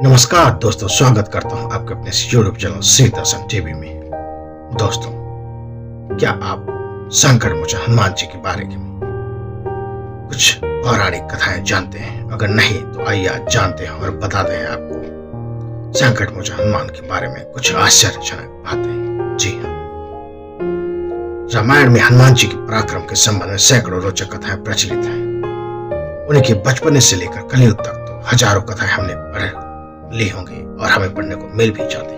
नमस्कार दोस्तों, स्वागत करता हूं आपके अपने यूट्यूब चैनल श्री दर्शन टीवी में। दोस्तों, क्या आप संकट मोचन हनुमान जी के बारे में कुछ पौराणिक कथाएं जानते हैं? अगर नहीं तो आइए आज जानते हैं और बताते हैं आपको संकट मोचन हनुमान के बारे में कुछ आश्चर्यजनक बातें। जी हाँ, रामायण में हनुमान जी के पराक्रम के संबंध में सैकड़ों रोचक कथाएं प्रचलित हैं। उनके बचपन से लेकर कलयुग तक तो हजारों कथाएं हमने पढ़ ली होंगी और हमें पढ़ने को मिल भी जाती।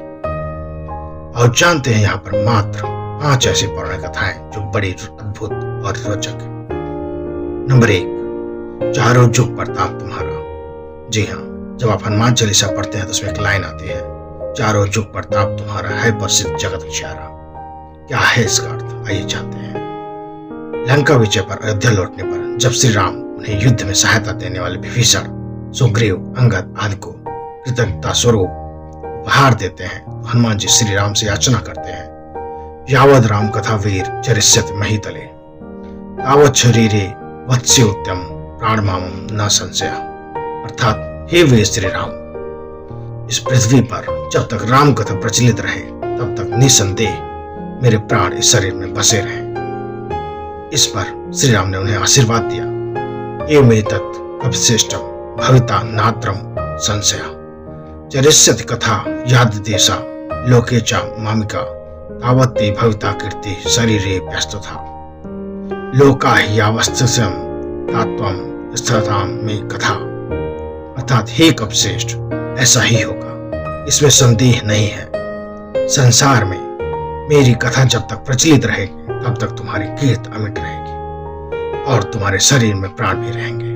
और जानते हैं यहाँ पर मात्र 5 ऐसी पौराणिक कथाएं जो बड़ी अद्भुत और रोचक है। नंबर 1, चारों जुग प्रताप तुम्हारा। जी हाँ, जब आप हनुमान चालीसा पढ़ते हैं तो उसमें एक लाइन आती है, चारों जुग प्रताप तुम्हारा है प्रसिद्ध जगत विचारा। क्या है इसका अर्थ? आइए जानते हैं। लंका विजय पर अयोध्या लौटने पर जब श्री राम उन्हें युद्ध में सहायता देने वाले विभीषण, सुग्रीव, अंगद आदि को कृतज्ञता स्वरूप उपहार देते हैं तो हनुमान जी श्री राम से याचना करते हैं, यावद राम कथा वीर चरिष्यति महितले तावत् शरीरे वत्स्योत्यम प्राणमामं न संशय। अर्थात हे वीर श्री राम, इस पृथ्वी पर जब तक राम कथा प्रचलित रहे तब तक निसंदेह मेरे प्राण इस शरीर में बसे रहे। इस पर श्री राम ने उन्हें आशीर्वाद दिया, एवं तत् कपिश्रेष्ठम भविता नात्रम संशय चरिष्यति कथा याद देशा लोके च मामिका तावत्ते भविता कीर्ति शरीरे व्यस्त था लोका यावस्थ्यम तात्वम स्थिरताम में कथा। अर्थात हे कपिश्रेष्ठ, ऐसा ही होगा, इसमें संदेह नहीं है। संसार में मेरी कथा जब तक प्रचलित रहेगी तब तक तुम्हारी कीर्ति अमिट रहेगी और तुम्हारे शरीर में प्राण भी रहेंगे।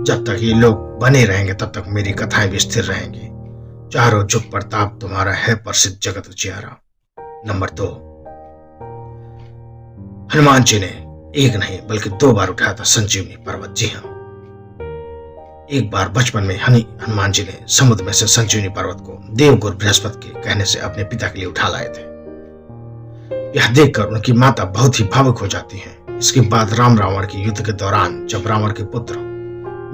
जब तक ये लोग बने रहेंगे तब तक मेरी कथाएं भी स्थिर रहेंगी। चारों जुग प्रताप तुम्हारा है प्रसिद्ध जगत उजियारा। नंबर 2, हनुमान जी ने एक नहीं बल्कि 2 बार उठाया था संजीवनी पर्वत। जी हाँ, एक बार बचपन में हनुमान जी ने समुद्र में से संजीवनी पर्वत को देवगुरु बृहस्पति के कहने से अपने पिता के लिए उठा लाए थे। यह देखकर उनकी माता बहुत ही भावुक हो जाती हैं। इसके बाद राम रावण के युद्ध के दौरान जब रावण के पुत्र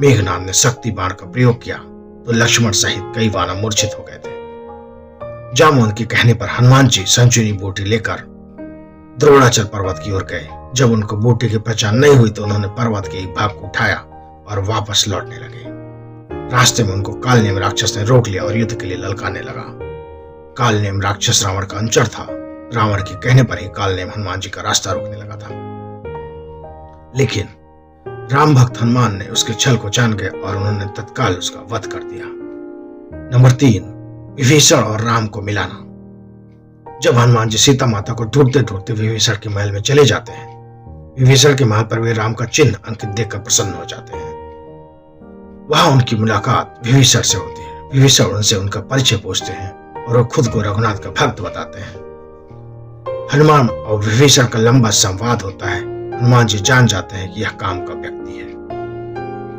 मेघनाद ने शक्ति बाण का प्रयोग किया तो लक्ष्मण सहित कई वानर मूर्छित हो गए थे। जामुन के कहने पर हनुमान जी संजीवनी बूटी लेकर द्रोणाचल पर्वत की ओर गए। जब उनको बूटी की पहचान नहीं हुई तो उन्होंने पर्वत के एक भाग को उठाया और वापस लौटने लगे। रास्ते में उनको कालनेम राक्षस ने रोक लिया और युद्ध के लिए ललकारने लगा। कालनेम राक्षस रावण का अनुचर था। रावण के कहने पर ही कालनेम हनुमान जी का रास्ता रोकने लगा था, लेकिन राम भक्त हनुमान ने उसके छल को जान गए और उन्होंने तत्काल उसका वध कर दिया। नंबर 3, विभीषण और राम को मिलाना। जब हनुमान जी सीता माता को ढूंढते ढूंढते विभीषण के महल में चले जाते हैं, विभीषण के महल पर वे राम का चिन्ह अंकित देखकर प्रसन्न हो जाते हैं। वहां उनकी मुलाकात विभीषण से होती है। विभीषण उनसे उनका परिचय पूछते हैं और वो खुद को रघुनाथ का भक्त बताते हैं। हनुमान और विभीषण का लंबा संवाद होता है। हनुमान जी जान जाते हैं कि यह काम का व्यक्ति है।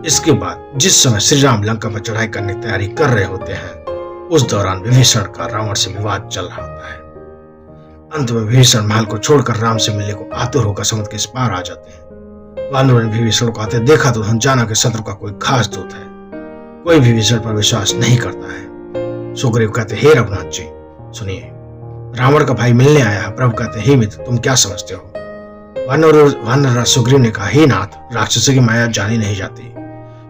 इसके बाद जिस समय श्री राम लंका पर चढ़ाई करने की तैयारी कर रहे होते हैं, उस दौरान विभीषण का रावण से विवाद चल रहा होता है। अंत में विभीषण महल को छोड़कर राम से मिलने को आतुर होकर समुद्र के इस पार आ जाते हैं। वानरों ने विभीषण को आते देखा तो उन्होंने जाना कि शत्रु का कोई खास दूत है। कोई विभीषण पर विश्वास नहीं करता है। सुग्रीव कहते, हे रघुनाथ जी सुनिए, रावण का भाई मिलने आया है। प्रभु कहते, हे मित्र, तुम क्या समझते हो? वानर सुग्रीव ने कहा, हे नाथ, राक्षसों की माया जानी नहीं जाती।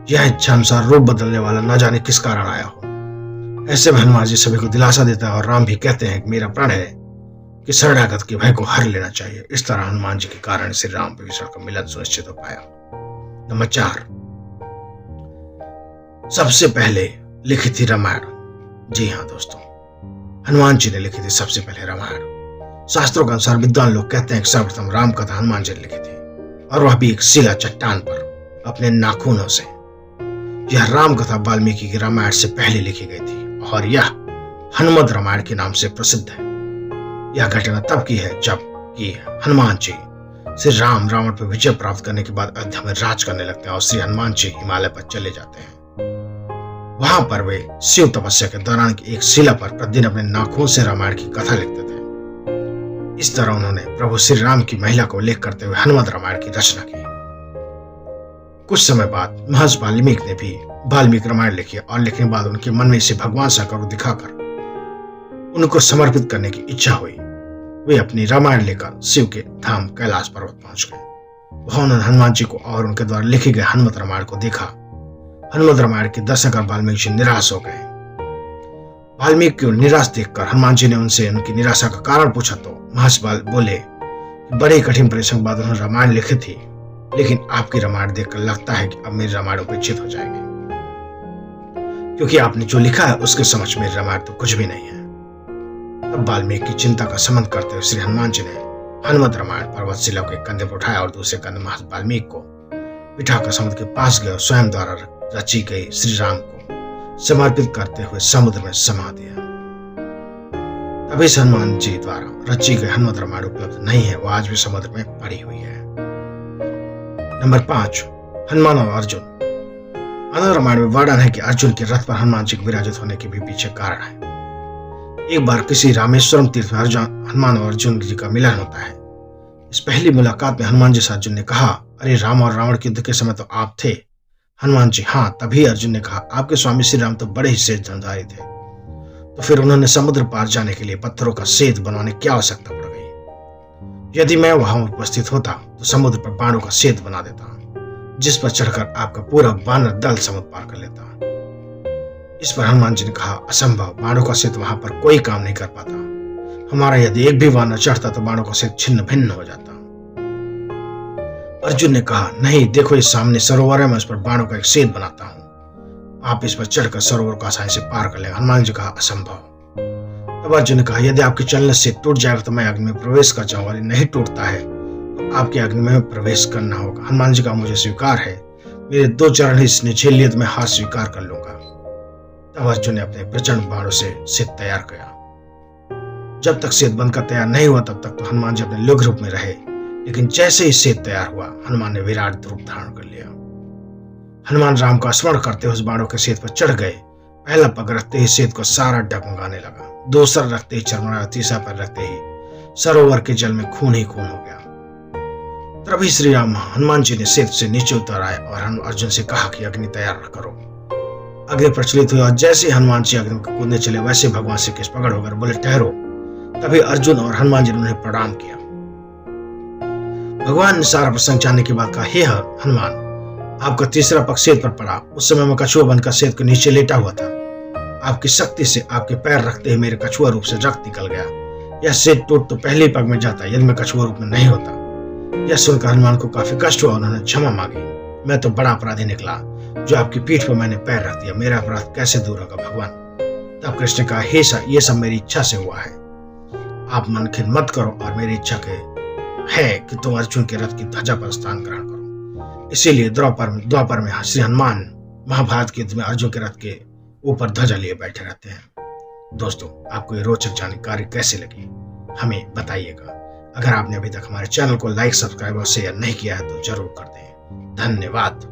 यह इच्छा अनुसार रूप बदलने वाला न जाने किस कारण आया हो। ऐसे में हनुमान जी सभी को दिलासा देता है और राम भी कहते हैं कि मेरा प्रण है कि शरणागत के भय को हर लेना चाहिए। इस तरह हनुमान जी के कारण श्री राम विभीषण का मिलन सुनिश्चित हो पाया। नंबर 4, सबसे पहले लिखी थी रामायण। जी हाँ दोस्तों, हनुमान जी ने लिखी थी सबसे पहले रामायण। शास्त्रों के अनुसार विद्वान लोग कहते हैं कि सर्वप्रथम राम कथा हनुमान जी ने लिखी थी और वह भी एक शिला चट्टान पर अपने नाखूनों से। यह राम कथा वाल्मीकि की रामायण से पहले लिखी गई थी और यह हनुमत रामायण के नाम से प्रसिद्ध है। यह घटना तब की है जब कि हनुमान जी श्री राम रावण पर विजय प्राप्त करने के बाद अयोध्या में राज करने लगते हैं और श्री हनुमान जी हिमालय पर चले जाते हैं। वहां पर वे शिव तपस्या के दौरान की एक शिला पर प्रतिदिन अपने नाखून से रामायण की कथा लिखते थे। इस तरह उन्होंने प्रभु श्री राम की महिला को उल्लेख करते हुए हनुमत रामायण की रचना की। कुछ समय बाद महर्षि वाल्मीकि ने भी वाल्मीकि रामायण लिखी और लिखने के बाद उनके मन में इसे भगवान शंकर को दिखाकर उनको समर्पित करने की इच्छा हुई। वे अपनी रामायण लेकर शिव के धाम कैलाश पर्वत पहुंच गए। वहां उन्होंने हनुमान जी को और उनके द्वारा लिखे गए हनुमत रामायण को देखा। हनुमत रामायण के दर्शन कर वाल्मीकि जी निराश हो गए। वाल्मीकि को निराश देखकर हनुमान जी ने उनसे उनकी निराशा का कारण पूछा तो महर्षि बोले कि बड़े कठिन परिश्रम के बाद उन्होंने रामायण लिखी थी, लेकिन आपकी रामायण देखकर लगता है कि अब मेरी रामायण उपेक्षित हो जाएगी, क्योंकि आपने जो लिखा है उसके समक्ष मेरी रामायण तो कुछ भी नहीं है। तब वाल्मीकि की चिंता का शमन करते हुए श्री हनुमान जी ने हनुमत रामायण पर्वत शिला को एक कंधे पर उठाया और दूसरे कंधे महर्षि वाल्मीकि को बिठाकर समुद्र के पास गए और स्वयं द्वारा रची गई श्री राम को समर्पित करते हुए समुद्र में समा दिया। तभी से हनुमान जी द्वारा रची गई हनुमत रामायण उपलब्ध नहीं है, वो आज भी समुद्र में पड़ी हुई है। नंबर 5, हनुमान और अर्जुन। हनुमान रामायण में वर्णन है कि अर्जुन के रथ पर हनुमान जी के विराजित होने के भी पीछे कारण है। एक बार किसी रामेश्वरम तीर्थ में हनुमान और अर्जुन जी का मिलन होता है। इस पहली मुलाकात में हनुमान जी से अर्जुन ने कहा, अरे राम और रावण के युद्ध के समय तो आप थे। हनुमान जी, हाँ। तभी अर्जुन ने कहा, आपके स्वामी श्री राम तो बड़े ही श्रेष्ठ धनुर्धारी थे, तो फिर उन्होंने समुद्र पार जाने के लिए पत्थरों का सेतु बनवाने की आवश्यकता पड़ गई। यदि मैं वहां उपस्थित होता तो समुद्र पर बाणों का सेतु बना देता, जिस पर चढ़कर आपका पूरा वानर दल समुद्र पार कर लेता। इस पर हनुमान जी ने कहा, असंभव, बाणों का सेतु वहां पर कोई काम नहीं कर पाता। हमारा यदि एक भी वानर चढ़ता तो बाणों का सेतु छिन्न भिन्न हो जाता। अर्जुन ने कहा, नहीं, देखो इस सामने सरोवर है, मैं उस पर बाणों का एक सेतु बनाता हूं, आप इस पर चढ़कर सरोवर को आसानी से पार कर लेंगे। हनुमान जी कहा, असंभव। तब अर्जुन ने कहा, यदि आपके चलने से टूट जाएगा तो मैं अग्नि में प्रवेश कर जाऊंगा, यदि नहीं टूटता है तो आपके अग्नि में प्रवेश करना होगा। हनुमान जी का मुझे स्वीकार है, मेरे 2 चरण इसने झेल लिए तो मैं हाथ स्वीकार कर लूंगा। तब अर्जुन ने अपने प्रचंड बाणों से सेतु तैयार किया। जब तक सेतु बनकर तैयार नहीं हुआ तब तक तो हनुमान जी अपने लघु रूप में रहे, लेकिन जैसे ही सेतु तैयार हुआ हनुमान ने विराट रूप धारण कर लिया। हनुमान राम का स्मरण करते हुए उस बाणों के सेतु पर चढ़ गए। पहला पग रखते ही सेतु को सारा डगमगाने लगा, दूसरा रखते ही चरमराया, तीसरा पैर रखते ही सरोवर के जल में खून ही खून हो गया। तभी श्री राम हनुमान जी ने सेतु से नीचे उतर आए और अर्जुन से कहा कि अग्नि तैयार करो। अग्नि प्रचलित हुई और जैसे हनुमान जी अग्नि को कूदने चले वैसे भगवान श्री कृष्ण पकड़ होकर बोले, ठहरो। तभी अर्जुन और हनुमान जी ने उन्हें प्रणाम किया। भगवान ने सारा प्रसंग जानने के बाद कहा, हे हनुमान, आपका तीसरा पग सेतु पर पड़ा। उस समय मैं कछुआ बनकर सेतु के नीचे लेटा हुआ था। आपकी शक्ति से आपके पैर रखते ही मेरे कछुआ रूप से रक्त निकल गया। यह सेतु टूट तो पहले ही पग में जाता यदि मैं कछुआ रूप में नहीं होता। यह सुनकर हनुमान को काफी कष्ट हुआ। उन्होंने क्षमा मांगी। मैं तो बड़ा अपराधी निकला जो आपकी पीठ पर मैंने पैर रख दिया। मेरा अपराध कैसे दूर होगा भगवान। तब कृष्ण ने कहा, हे ये सब मेरी इच्छा से हुआ है, आप मन खिन मत करो और मेरी इच्छा के है कि तुम अर्जुन के रथ की ध्वजा पर स्थान ग्रहण करो। इसीलिए द्वापर में श्री हनुमान महाभारत के युद्ध में अर्जुन के रथ के ऊपर ध्वजा लिए बैठे रहते हैं। दोस्तों, आपको ये रोचक जानकारी कैसी लगी हमें बताइएगा। अगर आपने अभी तक हमारे चैनल को लाइक, सब्सक्राइब और शेयर नहीं किया है तो जरूर कर दें। धन्यवाद।